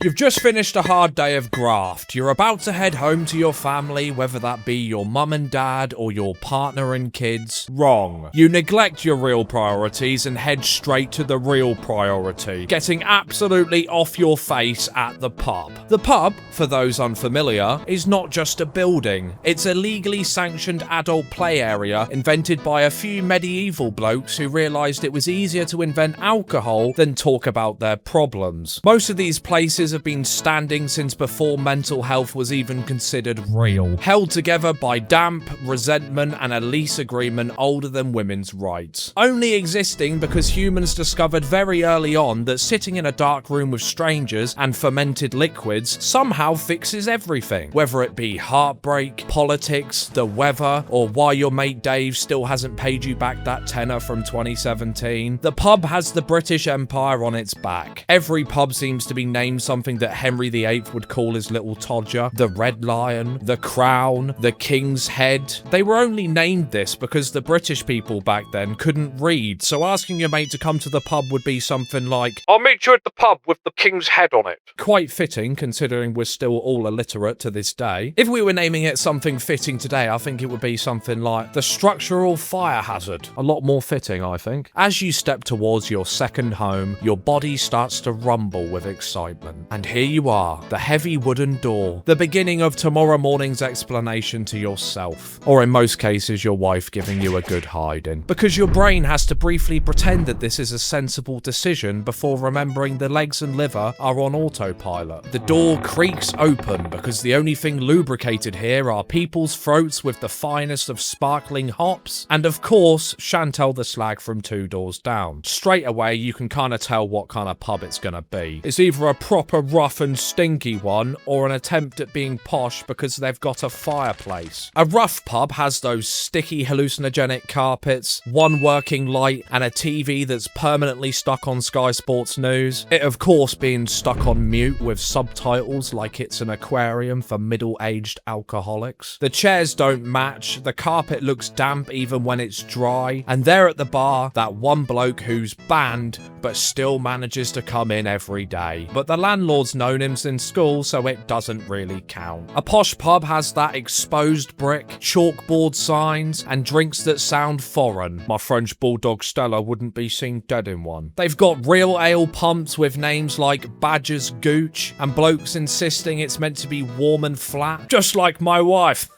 You've just finished a hard day of graft. You're about to head home to your family, whether that be your mum and dad or your partner and kids. Wrong. You neglect your real priorities and head straight to the real priority, getting absolutely off your face at the pub. The pub, for those unfamiliar, is not just a building. It's a legally sanctioned adult play area invented by a few medieval blokes who realised it was easier to invent alcohol than talk about their problems. Most of these places have been standing since before mental health was even considered real, held together by damp, resentment and a lease agreement older than women's rights. Only existing because humans discovered very early on that sitting in a dark room with strangers and fermented liquids somehow fixes everything, whether it be heartbreak, politics, the weather, or why your mate Dave still hasn't paid you back that tenner from 2017. The pub has the British Empire on its back. Every pub seems to be named something that Henry VIII would call his little todger. The Red Lion, the Crown, the King's Head. They were only named this because the British people back then couldn't read, so asking your mate to come to the pub would be something like, "I'll meet you at the pub with the King's Head on it." Quite fitting, considering we're still all illiterate to this day. If we were naming it something fitting today, I think it would be something like the Structural Fire Hazard. A lot more fitting, I think. As you step towards your second home, your body starts to rumble with excitement. And here you are, the heavy wooden door, the beginning of tomorrow morning's explanation to yourself. Or in most cases, your wife giving you a good hiding. Because your brain has to briefly pretend that this is a sensible decision before remembering the legs and liver are on autopilot. The door creaks open because the only thing lubricated here are people's throats with the finest of sparkling hops, and of course, Chantal the slag from 2 doors down. Straight away, you can kind of tell what kind of pub it's gonna be. It's either a proper rough and stinky one, or an attempt at being posh because they've got a fireplace. A rough pub has those sticky hallucinogenic carpets, one working light, and a TV that's permanently stuck on Sky Sports News. It of course being stuck on mute with subtitles like it's an aquarium for middle-aged alcoholics. The chairs don't match, the carpet looks damp even when it's dry, and there at the bar, that one bloke who's banned but still manages to come in every day. But the landlord's known him since school, so it doesn't really count. A posh pub has that exposed brick, chalkboard signs, and drinks that sound foreign. My French bulldog Stella wouldn't be seen dead in one. They've got real ale pumps with names like Badger's Gooch, and blokes insisting it's meant to be warm and flat, just like my wife.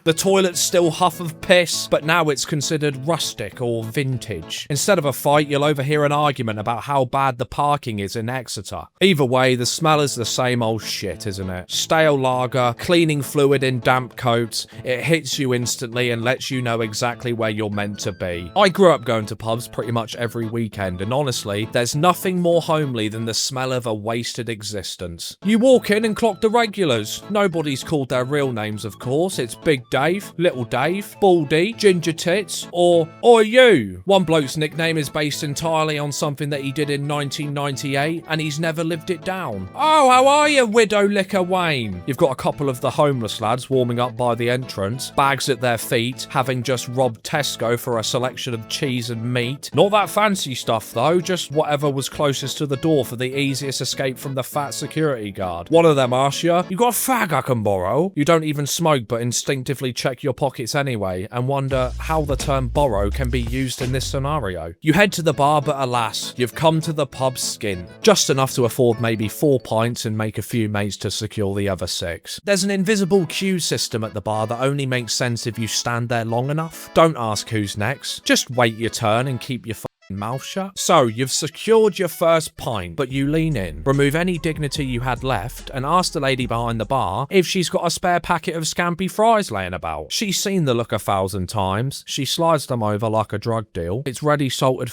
The toilets still huff of piss, but now it's considered rustic or vintage. Instead of a fight, you'll overhear an argument about how bad the parking is in Exeter. Either way, the smell is the same old shit, isn't it? Stale lager, cleaning fluid in damp coats. It hits you instantly and lets you know exactly where you're meant to be. I grew up going to pubs pretty much every weekend, and honestly, there's nothing more homely than the smell of a wasted existence. You walk in and clock the regulars. Nobody's called their real names, of course. It's Big Dave, Little Dave, Baldy, Ginger Tits, or you. One bloke's nickname is based entirely on something that he did in 1998, and he's never lived it down. "Oh, how are you, Widow Liquor Wayne?" You've got a couple of the homeless lads warming up by the entrance, bags at their feet, having just robbed Tesco for a selection of cheese and meat. Not that fancy stuff though, just whatever was closest to the door for the easiest escape from the fat security guard. One of them asks you, "You got a fag I can borrow?" You don't even smoke but instinctively check your pockets anyway and wonder how the term borrow can be used in this scenario. You head to the bar, but alas, you've come to the pub skint. Just enough to afford maybe 4 pints and make a few mates to secure the other 6. There's an invisible queue system at the bar that only makes sense if you stand there long enough. Don't ask who's next, just wait your turn and keep your mouth shut. So, you've secured your first pint, but you lean in, remove any dignity you had left, and ask the lady behind the bar if she's got a spare packet of scampi fries laying about. She's seen the look 1,000 times. She slides them over like a drug deal. It's ready salted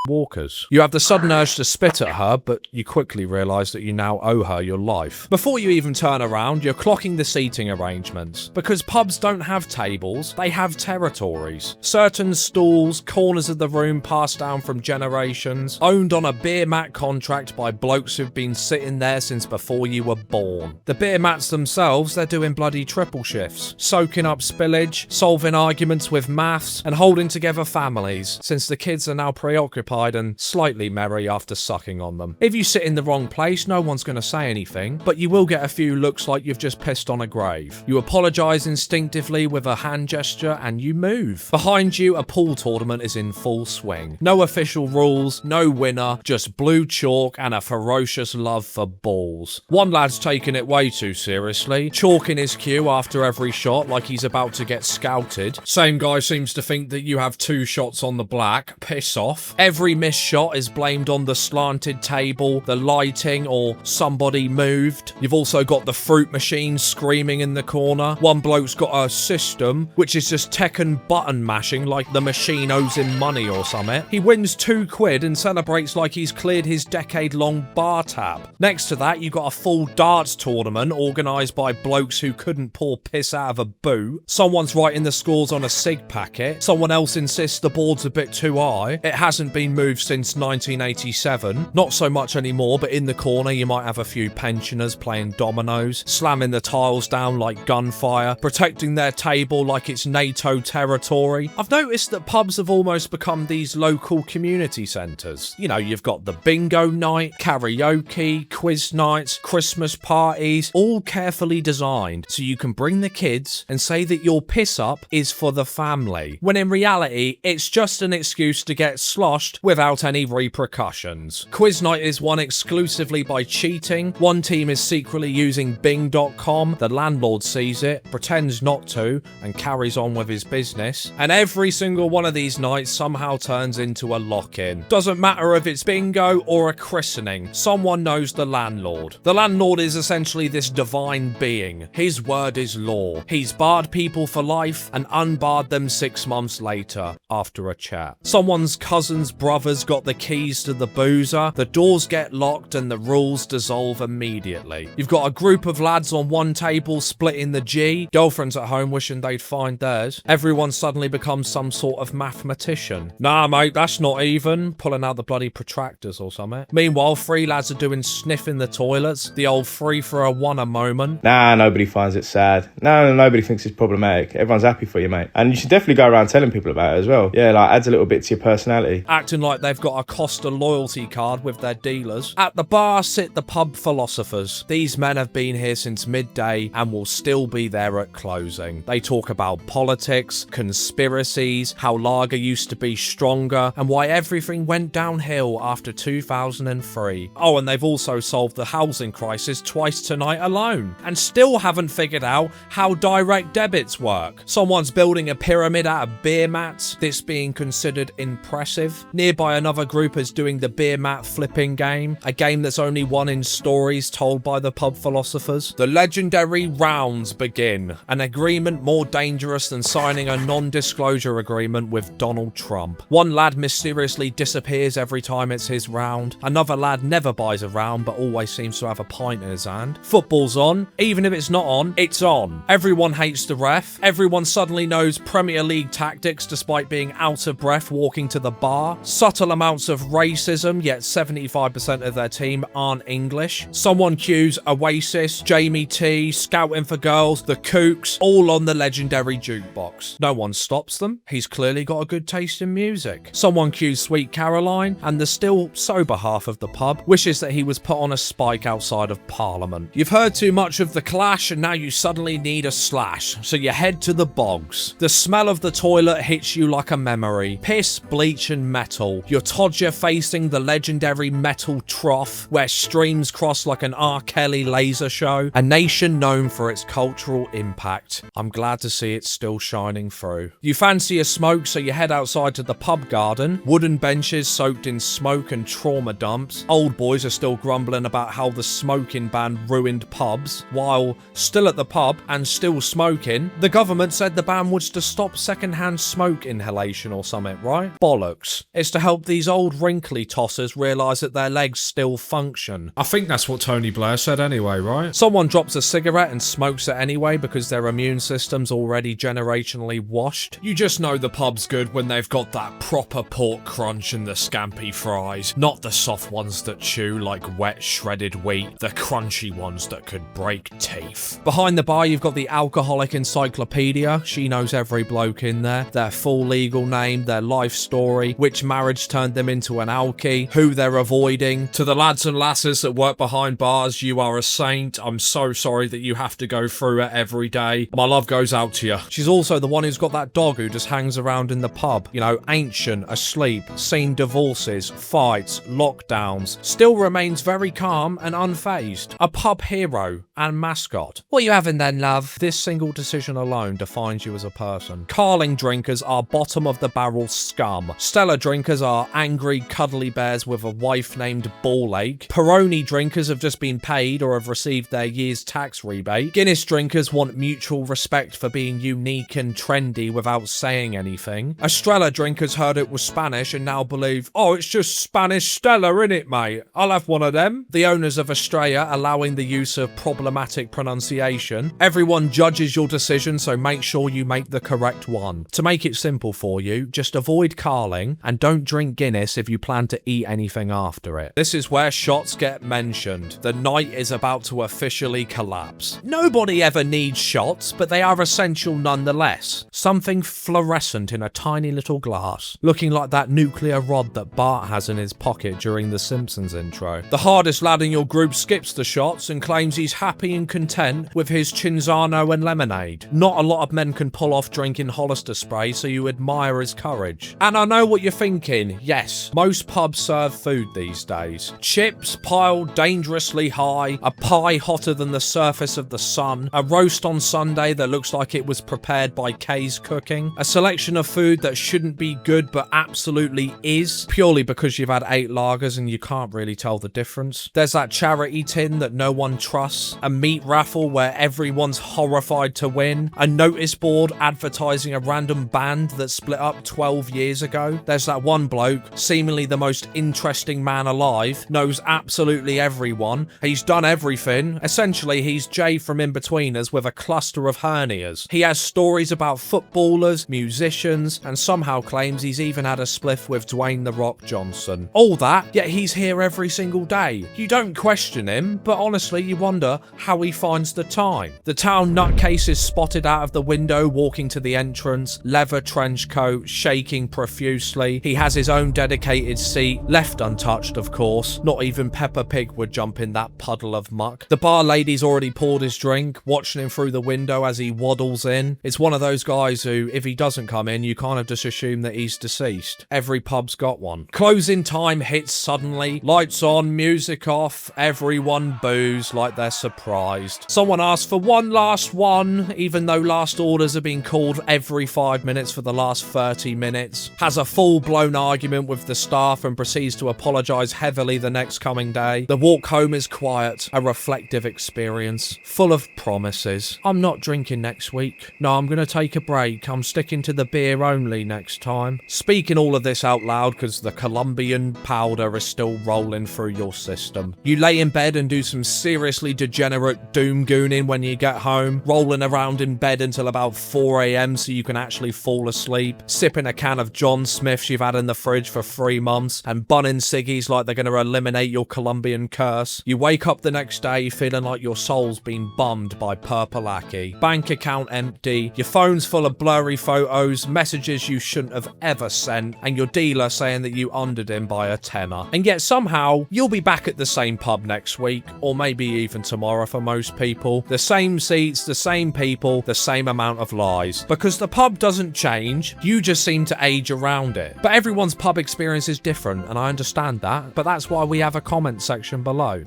walkers. You have the sudden urge to spit at her, but you quickly realise that you now owe her your life. Before you even turn around, you're clocking the seating arrangements. Because pubs don't have tables, they have territories. Certain stools, corners of the room passed down from from generations, owned on a beer mat contract by blokes who've been sitting there since before you were born. The beer mats themselves, they're doing bloody triple shifts, soaking up spillage, solving arguments with maths, and holding together families, since the kids are now preoccupied and slightly merry after sucking on them. If you sit in the wrong place, no one's going to say anything, but you will get a few looks like you've just pissed on a grave. You apologise instinctively with a hand gesture and you move. Behind you, a pool tournament is in full swing. No official rules, no winner, just blue chalk and a ferocious love for balls. One lad's taking it way too seriously, chalking his cue after every shot like he's about to get scouted. Same guy seems to think that you have 2 shots on the black. Piss off. Every missed shot is blamed on the slanted table, the lighting, or somebody moved. You've also got the fruit machine screaming in the corner. One bloke's got a system, which is just Tekken button mashing like the machine owes him money or something. He wins £2 and celebrates like he's cleared his decade-long bar tab. Next to that, you got a full darts tournament organised by blokes who couldn't pour piss out of a boot. Someone's writing the scores on a cig packet. Someone else insists the board's a bit too high. It hasn't been moved since 1987. Not so much anymore, but in the corner you might have a few pensioners playing dominoes, slamming the tiles down like gunfire, protecting their table like it's NATO territory. I've noticed that pubs have almost become these local community centres. You know, you've got the bingo night, karaoke, quiz nights, Christmas parties, all carefully designed so you can bring the kids and say that your piss up is for the family, when in reality it's just an excuse to get sloshed without any repercussions. Quiz night is won exclusively by cheating. One team is secretly using Bing.com. The landlord sees it, pretends not to, and carries on with his business. And every single one of these nights somehow turns into a lock-in. Doesn't matter if it's bingo or a christening, someone knows the landlord. The landlord is essentially this divine being. His word is law. He's barred people for life and unbarred them 6 months later after a chat. Someone's cousin's brother's got the keys to the boozer, the doors get locked and the rules dissolve immediately. You've got a group of lads on one table splitting the G, girlfriends at home wishing they'd find theirs. Everyone suddenly becomes some sort of mathematician. Nah mate, that's not even, pulling out the bloody protractors or something. Meanwhile, 3 lads are doing sniffing the toilets, the old free for a one a moment. Nah, nobody finds it sad. No, nobody thinks it's problematic. Everyone's happy for you, mate. And you should definitely go around telling people about it as well. Yeah, like adds a little bit to your personality. Acting like they've got a Costa loyalty card with their dealers. At the bar sit the pub philosophers. These men have been here since midday and will still be there at closing. They talk about politics, conspiracies, how lager used to be stronger, and why everything went downhill after 2003. Oh, and they've also solved the housing crisis twice tonight alone, and still haven't figured out how direct debits work. Someone's building a pyramid out of beer mats, this being considered impressive. Nearby, another group is doing the beer mat flipping game, a game that's only won in stories told by the pub philosophers. The legendary rounds begin, an agreement more dangerous than signing a non-disclosure agreement with Donald Trump. One lad mysteriously disappears every time it's his round. Another lad never buys a round but always seems to have a pint in his hand. Football's on. Even if it's not on, it's on. Everyone hates the ref. Everyone suddenly knows Premier League tactics despite being out of breath walking to the bar. Subtle amounts of racism, yet 75% of their team aren't English. Someone cues Oasis, Jamie T, Scouting for Girls, The Kooks, all on the legendary jukebox. No one stops them. He's clearly got a good taste in music. Someone cues Sweet Caroline, and the still sober half of the pub wishes that he was put on a spike outside of Parliament. You've heard too much of the Clash and now you suddenly need a slash, so you head to the bogs. The smell of the toilet hits you like a memory. Piss, bleach and metal. You're Todger facing the legendary metal trough where streams cross like an R. Kelly laser show, a nation known for its cultural impact. I'm glad to see it's still shining through. You fancy a smoke, so you head outside to the pub garden. Wooden benches soaked in smoke and trauma dumps. Old boys are still grumbling about how the smoking ban ruined pubs, while still at the pub and still smoking, the government said the ban was to stop secondhand smoke inhalation or something, right? Bollocks. It's to help these old wrinkly tossers realise that their legs still function. I think that's what Tony Blair said anyway, right? Someone drops a cigarette and smokes it anyway because their immune system's already generationally washed. You just know the pub's good when they've got that proper pork pork crunch and the scampi fries. Not the soft ones that chew like wet shredded wheat, the crunchy ones that could break teeth. Behind the bar, you've got the Alcoholic Encyclopedia. She knows every bloke in there, their full legal name, their life story, which marriage turned them into an alkie, who they're avoiding. To the lads and lasses that work behind bars, you are a saint. I'm so sorry that you have to go through it every day. My love goes out to you. She's also the one who's got that dog who just hangs around in the pub. You know, ancient, asleep, seen divorces, fights, lockdowns, still remains very calm and unfazed. A pub hero and mascot. What are you having then, love? This single decision alone defines you as a person. Carling drinkers are bottom of the barrel scum. Stella drinkers are angry, cuddly bears with a wife named Ballake. Peroni drinkers have just been paid or have received their year's tax rebate. Guinness drinkers want mutual respect for being unique and trendy without saying anything. Estrella drinkers heard it was Spanish and now believe, oh, it's just Spanish Stella, innit, mate? I'll have one of them. The owners of Estrella allowing the use of problematic pronunciation. Everyone judges your decision, so make sure you make the correct one. To make it simple for you, just avoid Carling and don't drink Guinness if you plan to eat anything after it. This is where shots get mentioned. The night is about to officially collapse. Nobody ever needs shots, but they are essential nonetheless. Something fluorescent in a tiny little glass, looking like that nuclear rod that Bart has in his pocket during the Simpsons intro. The hardest lad in your group skips the shots and claims he's happy and content with his Cinzano and lemonade. Not a lot of men can pull off drinking Hollister spray, so you admire his courage. And I know what you're thinking. Yes, most pubs serve food these days. Chips piled dangerously high, a pie hotter than the surface of the sun, a roast on Sunday that looks like it was prepared by Kay's Cooking, a selection of food that shouldn't be good but absolutely is, purely because you've had 8 lagers and you can't really tell the difference. There's that charity tin that no one trusts, a meat raffle where everyone's horrified to win, a notice board advertising a random band that split up 12 years ago. There's that one bloke, seemingly the most interesting man alive, knows absolutely everyone, he's done everything. Essentially, he's Jay from Inbetweeners with a cluster of hernias. He has stories about footballers, musicians, and somehow claims he's even had a spliff with Dwayne "The Rock" Johnson. All that, yet he's here every single day. You don't question him, but honestly, you wonder how he finds the time. The town nutcase is spotted out of the window walking to the entrance, leather trench coat, shaking profusely. He has his own dedicated seat, left untouched of course. Not even Peppa Pig would jump in that puddle of muck. The bar lady's already poured his drink, watching him through the window as he waddles in. It's one of those guys who, if he doesn't come in, you kind of just assume that he's deceased. Every pub's got one. Closing time hits suddenly. Lights on, music off, everyone boos like they're surprised. Someone asks for one last one, even though last orders have been called every 5 minutes for the last 30 minutes. Has a full-blown argument with the staff and proceeds to apologise heavily the next coming day. The walk home is quiet, a reflective experience, full of promises. I'm not drinking next week. No, I'm going to take a break. I'm sticking to the beer only next time. Speaking all of this out loud because the Colombian powder is still rolling through your system. You lay in bed and do some seriously degenerate doom gooning when you get home, rolling around in bed until about 4 AM so you can actually fall asleep, sipping a can of John Smiths you've had in the fridge for 3 months, and bunning ciggies like they're going to eliminate your Colombian curse. You wake up the next day feeling like your soul's been bummed by Purple Aki. Bank account empty, your phone's full of blurry photos, messages you shouldn't have ever sent, and your dealer saying that you undered him by a tenner. And yet somehow, you'll be back at the same pub next week, or maybe even tomorrow for most people. The same seats, the same people, the same amount of lies. Because the pub doesn't change, you just seem to age around it. But everyone's pub experience is different, and I understand that, but that's why we have a comment section below.